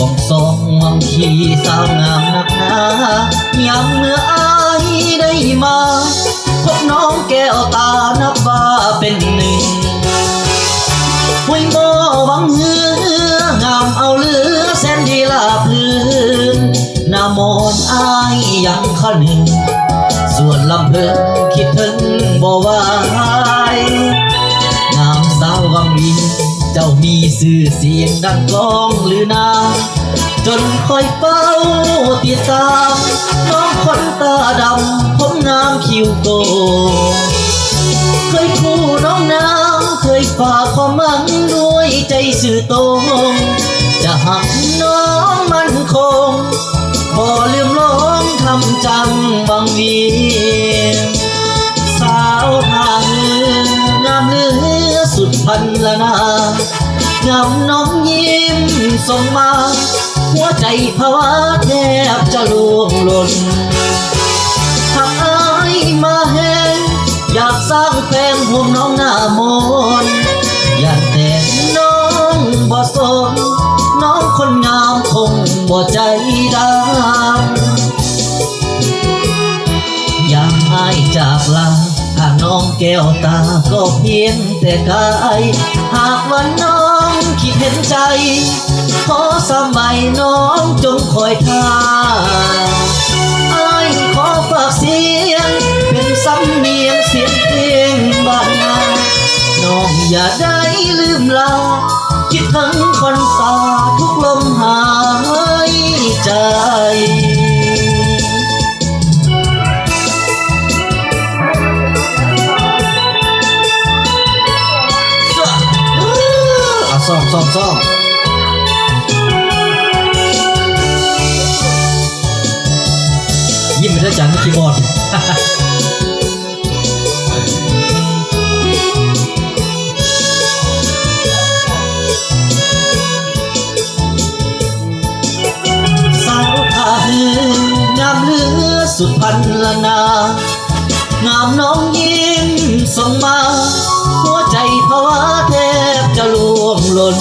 บองสองวังขี่สาวงามนักหนายามเมื่ออายได้มาพบน้องแก้วตานับว่าเป็นหนึ่งห้วยบ่อวังเหืองามเอาเลือแสนดีลาพื้นนามนอายยังข้าหนึ่งส่วนลำเพิ่งคิดถึงบ่ไหวงามสาววังวินเจ้ามีชื่อเสียงดังก้องหรือนาจนคอยเฝ้าติดตามน้องคนตาดำผมงามคิ้วโกเคยคู่น้องน้ำเคยฝากความหวังด้วยใจสื่อตรงจะหักน้องมันคงบ่ลืมลงทำจังบางวีสาวทางงามเลือสุดพันละนางามน้องยิ้มส่งมาหัวใจภาวะแทบจะล่วงหล่นหากอายมาเห็นอยากสร้างแฟนห่วงน้องหน้ามนอยากแต่น้องบ่สนน้องคนงามคงบ่ใจดำอยากอายจากลาถ้าน้องแก้วตาก็เพียงแต่กายหากว่าน้องคิดเห็นใจขอสมัยน้องจงคอยท่าอายขอฝากเสียงเป็นสำเนียงเสียงเพลงบ้านนาน้องอย่าได้ลืมลาคิดถึงคนตาทุกลมหายใจซ่อมยิ้มไปด้วยจันทร์คีย์บอร์ดสาวทาหืองามเลือสุดพันละนางามน้องยิ้มส่งมาหัวใจภาวะแทบจะล่วงหล่น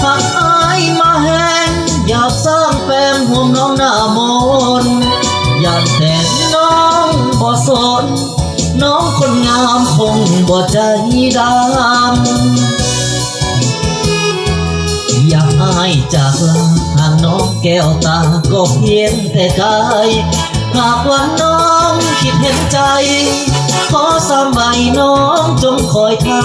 หากอายมาแห้งอยากสร้างแฟนห่วงน้องหน้ามนอยากแต่น้องบ่สนน้องคนงามคงบ่ใจดำอยากอายจากลาหากน้องแก้วตาก็เพียงแต่กายหากว่าน้องคิดเห็นใจขอสมัยน้องจงคอยท่า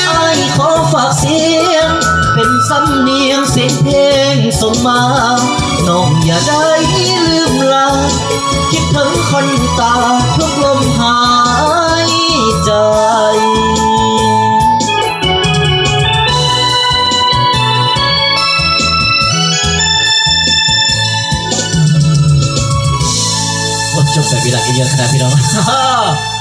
อ้ายขอฝากเสียงเป็นสำเนียงเสียงเพลงส่งมาน้องอย่าได้ลืมลาคิดถึงคนตาทุกลมหายใจจบแบบวิลากินเยอะขนาดพี่น้อง